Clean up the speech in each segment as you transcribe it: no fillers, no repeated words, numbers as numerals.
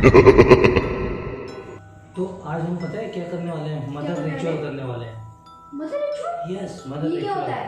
तो आज हम पता है क्या करने वाले हैं, मदर रिचुअल करने वाले हैं। Mother ritual? यस, मदर ये क्या रिचुअल। होता है?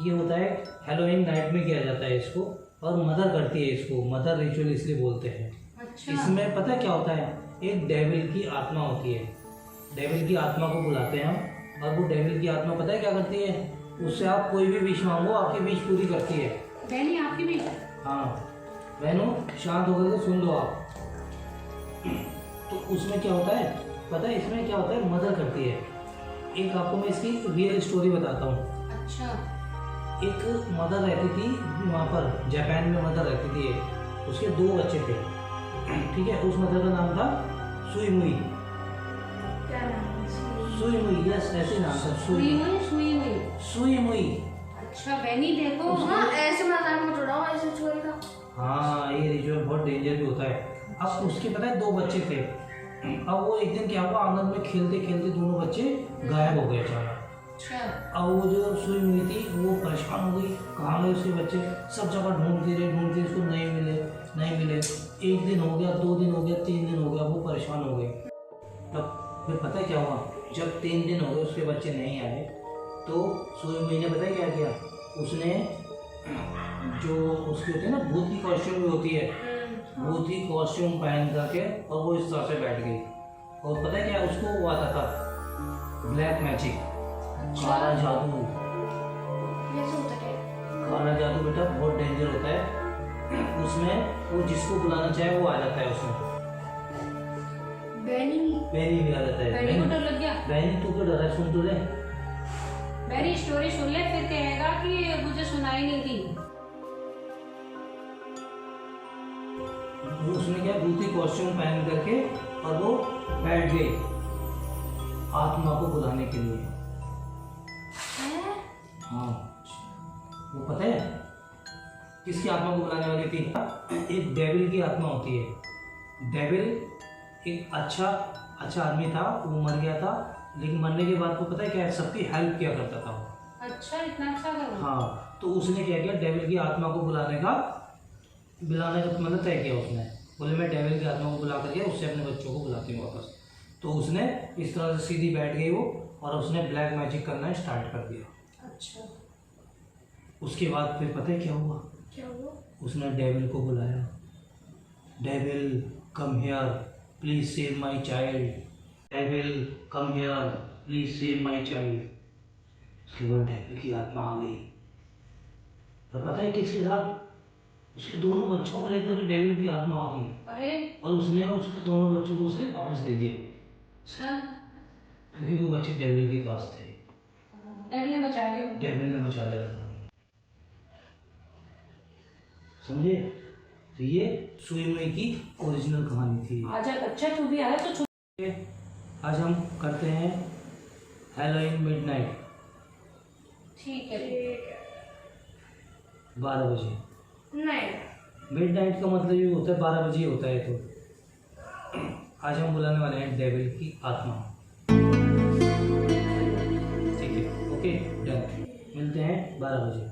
ये होता है हैलोवीन नाइट में किया जाता है इसको, और मदर करती है इसको, मदर रिचुअल इसलिए बोलते हैं। अच्छा। इसमें पता है क्या होता है, एक डेविल की आत्मा होती है, डेविल की आत्मा को बुलाते हैं हम, और वो डेविल की आत्मा पता है क्या करती है, उससे आप कोई भी विश मांगो, आपकी विश पूरी करती है। बहनी आपकी भी? हाँ बहनों, शांत होकर के सुन लो आप। तो उसमें क्या होता है पता है, इसमें क्या होता है, मदर करती है। एक आपको मैं इसकी रियल स्टोरी बताता हूँ। अच्छा। एक मदर रहती थी वहाँ पर, जापान में मदर रहती थी, उसके 2 बच्चे थे। ठीक है, उस मदर का नाम था सुईमुई। क्या नाम है? सुईमुई, यस ऐसे नाम था, सुई हुई, सुई हुई। सुईमुई। अच्छा बहनी देखो। हाँ ऐसे मजाक में थोड़ा ऐसे चोरी का। हाँ ये रिचुअल बहुत डेंजर भी होता है। अब उसके पता है 2 बच्चे थे। अब वो एक दिन क्या हुआ, आंगन में खेलते खेलते दोनों बच्चे गायब हो गए अचानक। अच्छा। अब वो जो सुई हुई थी वो परेशान हो गई, कहाँ गए उसके बच्चे, सब जगह ढूंढते उसको नहीं मिले नहीं मिले। 1 दिन हो गया, 2 दिन हो गया, 3 दिन हो गया, वो परेशान हो गई। तब फिर पता है क्या हुआ, जब 3 दिन हो गए उसके बच्चे नहीं आए, तो सुई हुई ने पता है क्या किया, उसने जो उसकी होती है ना भूत की कॉस्ट्यूम भी होती है, भूत की कॉस्ट्यूम पहन करके, और वो इस तरह से बैठ गई। और पता है क्या उसको वो आता था, ब्लैक मैजिक, काला जादू। कैसे होता है? काला जादू बेटा बहुत डेंजर होता है। उसमें वो जिसको बुलाना चाहे वो आ जाता है उसमें। बहनी बहनी भी आ जाता है। बहनी को डर लग गया? बहनी तू क्यों डरा है, सुन तो ले। बहनी स्टोरी सुन ले, फिर कहेगा कि मुझे सुनाई नहीं थी। उसने क्या भूत की कॉस्ट्यूम पहन करके, और वो बैठ गई आत्मा को बुलाने के लिए। हैं? हाँ, वो पता है किसकी आत्मा को बुलाने वाली थी, एक डेविल की आत्मा होती है। डेविल एक अच्छा आदमी था, वो मर गया था, लेकिन मरने के बाद को पता है क्या, सबकी हेल्प किया करता था वो। अच्छा इतना अच्छा था वो? हाँ, तो उसने क्या किया, डेविल की आत्मा को बुलाने का मतलब तय किया उसने, बोले मैं डेविल की आत्मा को बुला करके उससे अपने बच्चों को बुलाती हूँ वापस। तो उसने इस तरह से सीधी बैठ गई वो, और उसने ब्लैक मैजिक करना स्टार्ट कर दिया। अच्छा। उसके बाद फिर पता है क्या हुआ, क्या हुआ? उसने डेविल को बुलाया, devil come here please save my child, devil come here please save my child. उसके बाद डेविल की आत्मा आ गई, तो पता है किसके साथ, उसके दोनों बच्चों को लेकर डेविल की आत्मा आ गई। अरे और उसने उसके दोनों बच्चों को उसे वापस दे दिए, अच्छा। क्योंकि वो बच्चे डेविल के पास थे। डेविल ने बचा लिया? डेविल ने बचा लिया, समझे। तो ये सुई मुई की ओरिजिनल कहानी थी। आजा अच्छा तू भी आया तो आज हम करते हैं हैलोवीन मिडनाइट, ठीक है। ठीक है। 12 बजे। नहीं मिडनाइट का मतलब ये होता है 12 बजे होता है। तो आज हम बुलाने वाले हैं डेविल की आत्मा। ठीक है, ओके डन, मिलते हैं 12 बजे।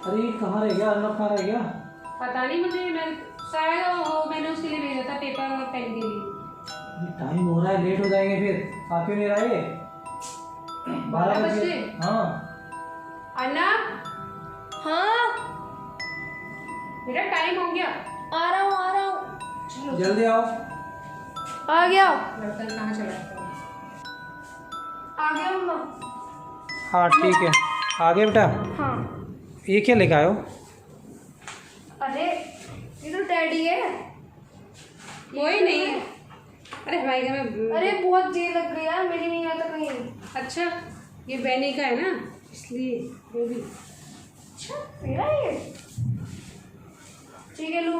अरे कहाँ रह गया अर्नब, कहाँ रह गया? पता नहीं मुझे, मैं शायद मैंने उसके लिए भेजा था पेपर और पेन के लिए। टाइम हो रहा है, लेट हो जाएंगे फिर। आप क्यों नहीं आए? 12 बजे। हाँ अन्ना। हाँ मेरा टाइम हो गया। आ रहा हूँ चलो जल्दी आओ। आ गया बर्तन कहाँ चला गया? आ गया मम्मा। हाँ ठीक है, आ गए बेटा। हाँ ये क्या लेके आयो? अरे ये तो डैडी है। कोई नहीं। अरे हमारे घर में अरे बहुत देर लग गई यार, मेरी नहीं आता कहीं। अच्छा ये बहनी का है ना, इसलिए वो भी। अच्छा मेरा ये, ठीक है लो।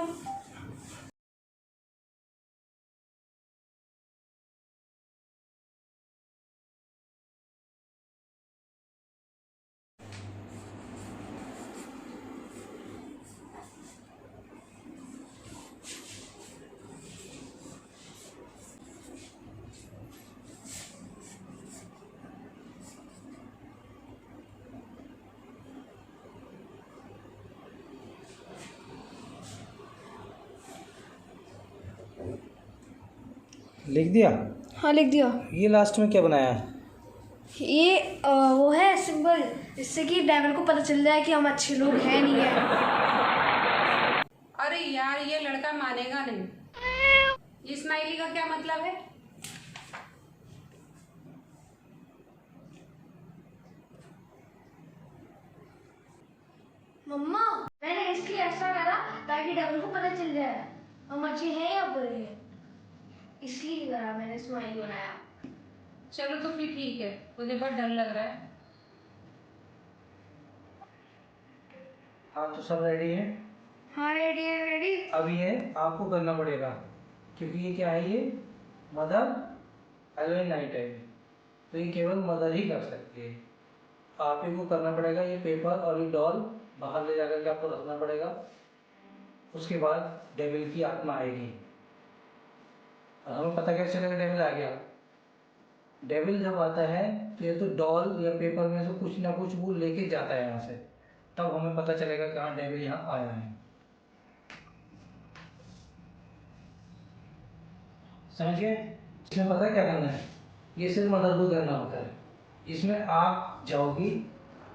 लिख दिया। हाँ लिख दिया। ये लास्ट में क्या बनाया है? ये वो है सिंबल, जिससे कि डेविल को पता चल जाए कि हम अच्छे लोग हैं नहीं है। अरे यार ये लड़का मानेगा नहीं। ये स्माइली का क्या मतलब है? मम्मा मैंने इसलिए ऐसा करा ताकि डेविल को पता चल जाए हम अच्छे हैं या बुरे हैं, इसलिए करा मैंने स्माइल बनाया। चलो तो फिर ठीक है, मुझे बहुत डर लग रहा है। हाँ तो सब रेडी है। हाँ रेडी है रेडी। अब ये आपको करना पड़ेगा, क्योंकि ये क्या है, ये मदर हेलोइन नाइट है, तो ये केवल मदर ही कर सकती है। आप ही को करना पड़ेगा। ये पेपर और ये डॉल बाहर ले जाकर के आपको रखना पड़ेगा। उसके बाद डेविल की आत्मा आएगी। और हमें पता कैसे चलेगा डेविल आ गया? डेविल जब आता है तो ये तो डॉल या पेपर में से कुछ ना कुछ वो लेके जाता है यहाँ से, तब हमें पता चलेगा कि हाँ डेविल यहाँ आया है। समझ गए? इसमें पता है क्या करना है? ये सिर्फ मदर को करना होता है। इसमें आप जाओगी,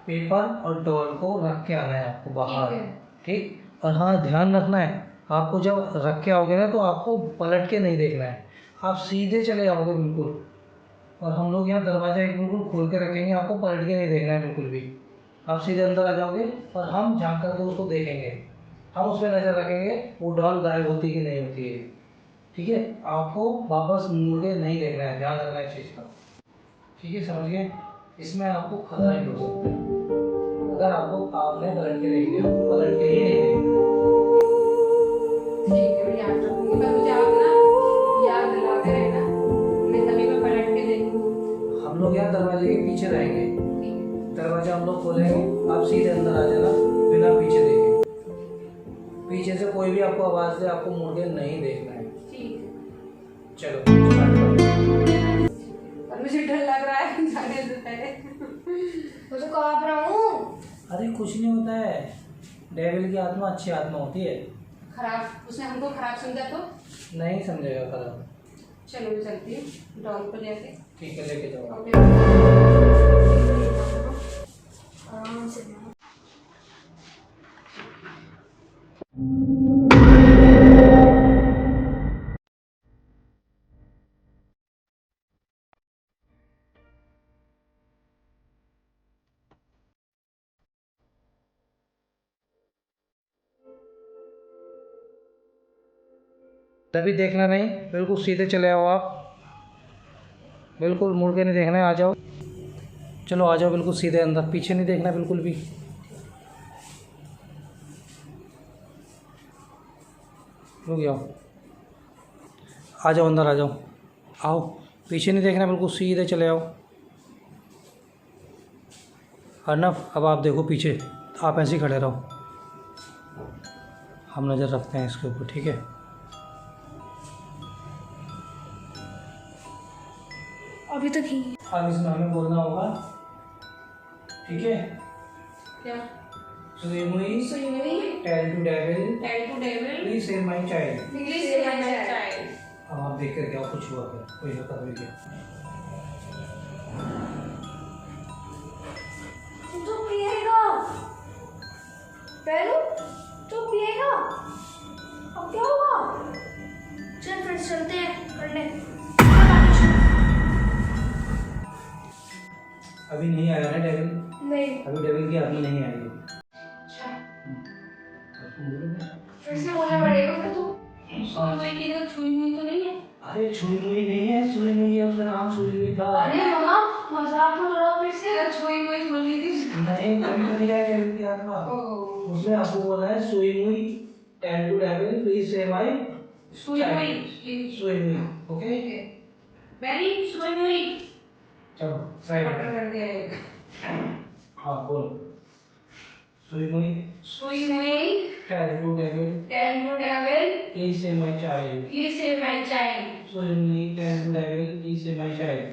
पेपर और डॉल को रख के आना है आपको बाहर, ठीक? और हाँ ध्यान रखना है, आपको जब रख के आओगे ना तो आपको पलट के नहीं देखना है, आप सीधे चले जाओगे बिल्कुल। और हम लोग यहाँ दरवाज़ा एक बिल्कुल खोल के रखेंगे, आपको पलट के नहीं देखना है बिल्कुल भी। आप सीधे अंदर आ जाओगे और हम झाँक कर के उसको देखेंगे, हम उस पर नज़र रखेंगे वो डॉल गायब होती कि नहीं होती है, ठीक है? आपको वापस मुड़ के नहीं देखना है, ध्यान रखना है इस चीज़ का, ठीक है? समझ गए? इसमें आपको खतरा ही हो सकता है अगर आपको आपने पलट के देख लिया, पलट के ही नहीं देखना। ठीक है, मैं याद रखूंगी, पर मुझे आप ना याद दिलाते रहना, मैं तभी मैं पलट के देखूंगी। हम लोग यहाँ दरवाजे के पीछे रहेंगे, ठीक है। दरवाजा हम लोग खोलेंगे, आप सीधे अंदर आ जाना बिना पीछे देखे। पीछे से कोई भी आपको आवाज़ दे, आपको मुड़ के नहीं देखना है। ठीक है। चलो स्टार्ट करो। और मुझे डर लग रहा है जाने से पहले। मैं तो काँप रहा हूँ। अरे कुछ नहीं होता है, डेविल की आत्मा अच्छी आत्मा होती है। खराब, उसने हमको खराब समझा तो? नहीं समझेगा खराब। चलो मैं चलती हूँ डॉल को लेके। ठीक है, लेके जाओ। आराम से जाओ। तभी देखना नहीं, बिल्कुल सीधे चले आओ आप, बिल्कुल मुड़ के नहीं देखना है, आ जाओ। चलो आ जाओ बिल्कुल सीधे अंदर, पीछे नहीं देखना बिल्कुल भी। रुक जाओ, आ जाओ अंदर आ जाओ, आओ, पीछे नहीं देखना, बिल्कुल सीधे चले आओ। अर्नब अब आप देखो पीछे, आप ऐसे ही खड़े रहो, हम नज़र रखते हैं इसके ऊपर, ठीक है? अभी तक ही। अब इसमें हमें बोलना होगा, ठीक है? क्या? सुई सुई tell to devil tell to devil please save my child. Please save my child. अब आप देख कर क्या कुछ हुआ, क्या कोई हरकत हुई क्या? तो पिएगा पहलू, तो पिएगा। अब क्या होगा? चल फिर चलते हैं करने। अभी नहीं आया ना डेविल? नहीं, अभी डेविल की आत्मा नहीं आई है। फिर से बोलना पड़ेगा फिर तू। और वो इधर छुई हुई तो नहीं है? अरे छुई हुई नहीं है, छुई हुई है, उसका नाम छुई हुई था। अरे मम्मा मजाक मत उड़ाओ फिर से। इधर छुई हुई बोल रही थी। नहीं, कभी तो नहीं आया डेविल की आत्मा। ओह, उसने आपको बोला है सुई हुई, tell to devil please save my छुई हुई। सुई हुई, ओके? वेरी छुई हुई। चलो ट्राई पकड़ करो। कर दिया एक। हाँ बोलो, सुई हुई, छुई हुई। Tell to devil tell to devil please save my child. Please save my child. सुई हुई, tell to devil please save my child.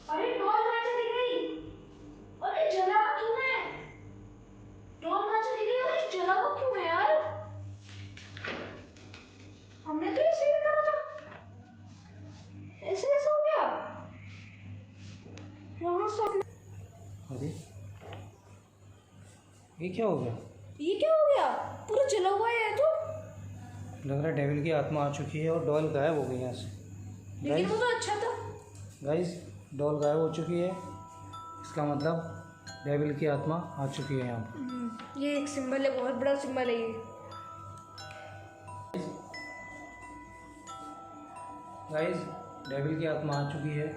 अरे डॉल कहाँ चली गई? अरे जला क्यों है? डॉल कहाँ चली गई? अरे जला वो क्यों है यार? हमने तो ऐसे ही करा था। ऐसे ऐसे हो गया? यहाँ सब अरे ये क्या हो गया? ये क्या हो गया? पूरा जला हुआ है तो। लग रहा है डेविल की आत्मा आ चुकी है और डॉल गायब हो गई यहाँ से। लेकिन वो तो अच्छा था। गाइस डॉल गायब हो चुकी है, इसका मतलब डेविल की आत्मा आ चुकी है यहाँ पर। ये एक सिंबल है, बहुत बड़ा सिंबल है ये। गाइस डेविल की आत्मा आ चुकी है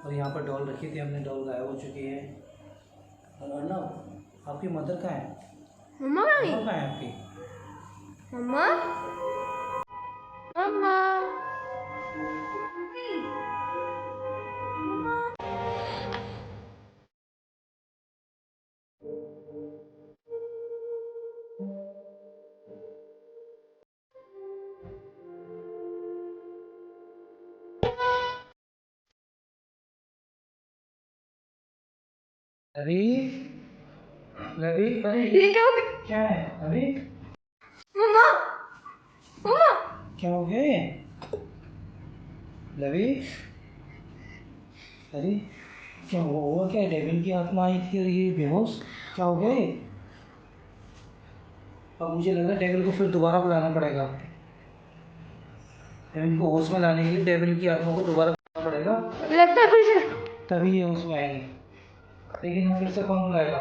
और यहाँ पर डॉल रखी थी हमने, डॉल गायब हो चुकी है। और अर्णव आपकी मदर कहाँ है? मम्मा मम्मा कहाँ है आपकी? मम्मा मम्मा अरे अरे अरे ये क्या हो गया? क्या है? अरे मम्मा मम्मा क्या हो गया ये? लवी अरे क्या हुआ? क्या डेविल की आत्मा आई थी और ये बेहोश? क्या हो गया ये? अब मुझे लग रहा है डेविल को फिर दोबारा बुलाना पड़ेगा। डेविल को होश में लाने के लिए डेविल की आत्मा को दोबारा बुलाना पड़ेगा, लगता है फिर से। तभी ये होश में आएंगे। लेकिन फिर से कौन बुलाएगा?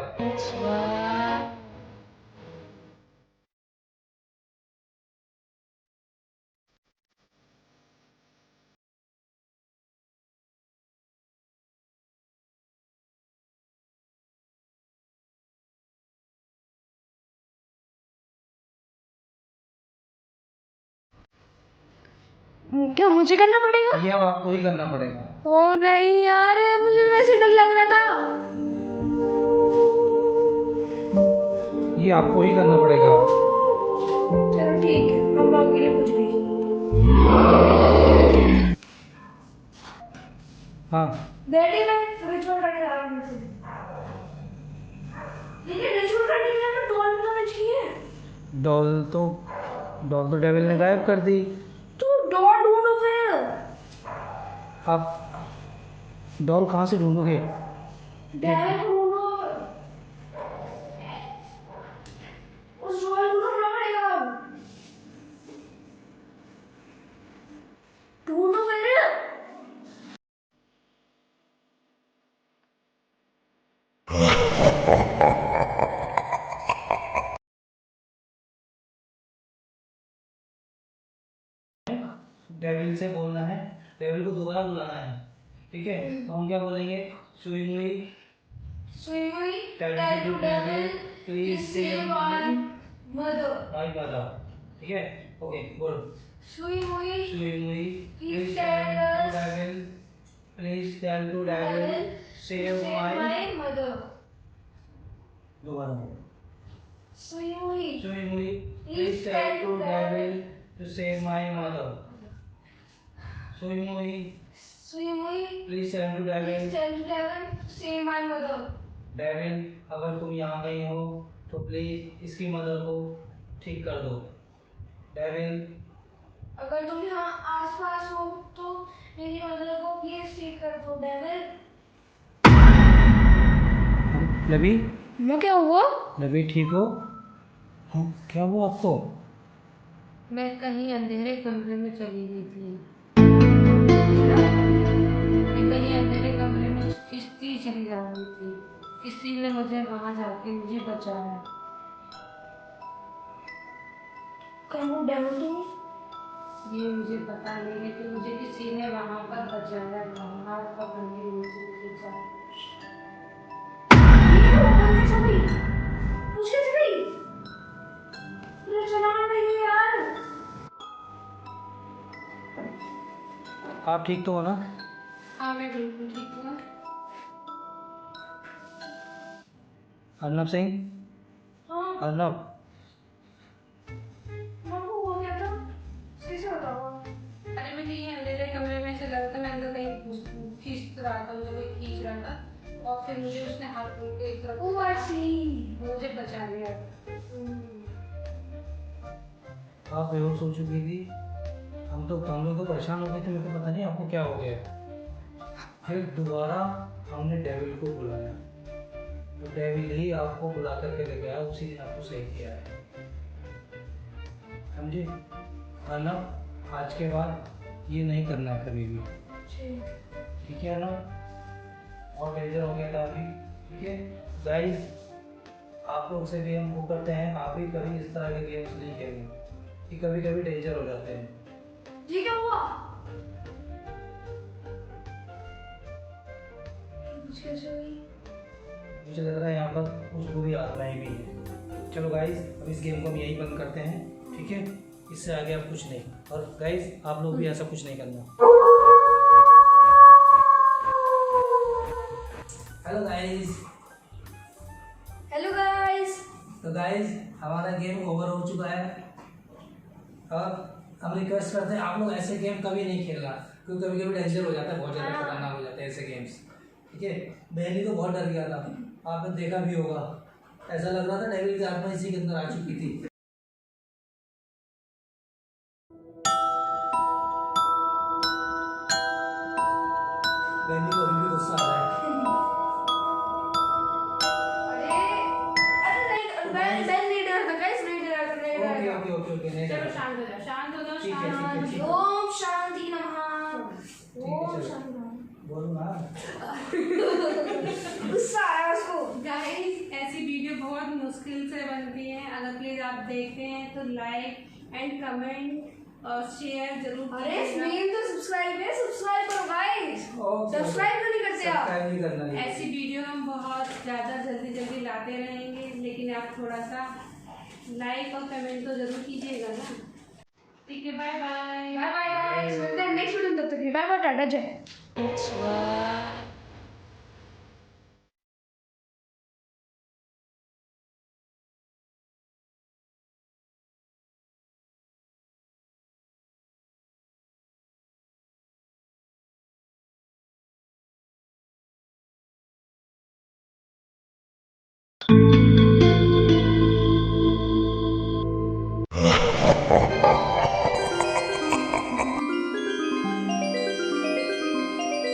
क्या मुझे करना पड़ेगा? ये अब आपको ही करना पड़ेगा। ओ नहीं यार, मुझे वैसे डर लग रहा था। ये आपको ही करना पड़ेगा। चलो ठीक है, मम्मा के लिए कुछ भी। हाँ डैडी मैं रिचुअल करने जा रहा हूँ फिर से। लेकिन रिचुअल करने के लिए हमें डॉल बनाना चाहिए। डॉल तो डेविल ने गायब कर दी। तो डॉल ढूंढो फिर। आप डॉल कहाँ से ढूंढोगे? डेविल को ढूंढो। उस डॉल को ढूंढना पड़ेगा। ढूंढो फिर। डेविल से बोलना है, डेविल को दोबारा बुलाना है, ठीक है? तो हम क्या बोलेंगे? सुई मुई Swimmy, tell tell to to devil devil, please is save save our mother. my mother, ठीक है? ओके बोल। Swimmy, सुई मुई please please tell tell to us devil, please tell to devil devil, save save my my mother. दोबारा बोल। Swimmy, सुई मुई please tell to devil to save my mother. सुई मुई swimmy, please tell to devil, please tell to devil, save my mother. Devil अगर तुम यहाँ गई हो तो प्लीज इसकी मदद को ठीक कर दो। डेविल अगर तुम यहाँ आसपास हो तो मेरी मदर को प्लीज ठीक कर दो डेविल। लवी मैं क्या हुआ? लवी ठीक हो? हाँ, क्या हुआ आपको? मैं कहीं अंधेरे कमरे में चली गई थी। मैं कहीं अंधेरे कमरे में किश्ती चली जा रही थी। किसी ने मुझे वहां जाके मुझे बचाया। कहीं वो डेविल तो नहीं? ये मुझे पता नहीं है कि मुझे किसी ने वहां पर बचाया, वहां पर मुझे बचाया। ये वो बंदी सो गई। कुछ कैसे गई? मुझे चलाना नहीं है यार। आप ठीक तो हो ना? हाँ, मैं बिल्कुल ठीक हूँ। अर्नब सिंह, हाँ, अर्नब, मामू हो गया था। सही से बताओ। अरे मैं कहीं अंधेरे कमरे में से लगा था, मैं अंदर कहीं खींच रहा था, मुझे कोई खींच रहा था और फिर मुझे उसने हाथ पकड़ के एक तरफ ओ आई सी। मुझे बचा लिया। आप बेहोश हो चुकी थी। हम लोग तो परेशान हो गए थे, मेरे को पता नहीं आपको क्या हो गया। फिर दोबारा हमने डेविल को बुलाया, तो डेविल ही आपको बुला करके लेके आया, उसी दिन आपको सही किया है, समझे? अर्नब, आज के बाद ये नहीं करना है कभी भी, ठीक है ना? और डेंजर हो गया था अभी, ठीक है गाइस? आप लोग से भी हम वो करते हैं, आप भी कभी इस तरह के गेम्स नहीं खेलना, कि कभी कभी डेंजर हो जाते हैं। जी क्या हुआ? कुछ कैसे हुई? मुझे लग रहा है यहाँ पर कुछ बुरी आत्माएं भी हैं। चलो गाइस, अब इस गेम को हम यहीं बंद करते हैं, ठीक है? इससे आगे अब कुछ नहीं। और गाइस, आप लोग भी ऐसा कुछ नहीं करना। Hello guys. Hello guys. तो गाइस, हमारा गेम ओवर हो चुका है। अब हम रिक्वेस्ट करते हैं, आप लोग ऐसे गेम कभी नहीं खेलना, क्योंकि कभी कभी डेंजर हो जाता है, बहुत ज़्यादा खतरनाक हो जाते हैं ऐसे गेम्स, ठीक है? बहनी तो बहुत डर गया था, आपने देखा भी होगा, ऐसा लग रहा था डेविल की आत्मा इसी के अंदर आ चुकी थी। बहनी को अभी भी गुस्सा आ रहा है। अरे नहीं, मैं नहीं डरता गाइस, नहीं डरता, नहीं ओके डरता। ओके ओके ओके, नहीं चलो डरना। शांत हो जाओ, शांत हो जाओ, ठीक है, शांत। ठीक है। ओम शांति नमः। ओम चलो। शांति नमः। बोलो ना। गुस्सा आ रहा है उसको। गाइस, ऐसी वीडियो बहुत मुश्किल से बनती है। अगर प्लीज आप देखते हैं तो लाइक एंड कमेंट और शेयर जरूर अरे कीजिएगा। मेन तो सब्सक्राइब है, सब्सक्राइब करो गाइस। ओके, सब्सक्राइब क्यों नहीं करते आप? सब्सक्राइब नहीं करना है। ऐसी वीडियो हम बहुत ज़्यादा जल्दी लाते रहेंगे, लेकिन आप थोड़ा सा लाइक और कमेंट तो जरूर कीजिएगा ना। ठीक है, bye bye. Bye bye guys, मिलते हैं नेक्स्ट वीडियो में, तब तक के लिए बाय बाय, टाटा, जय। वाह।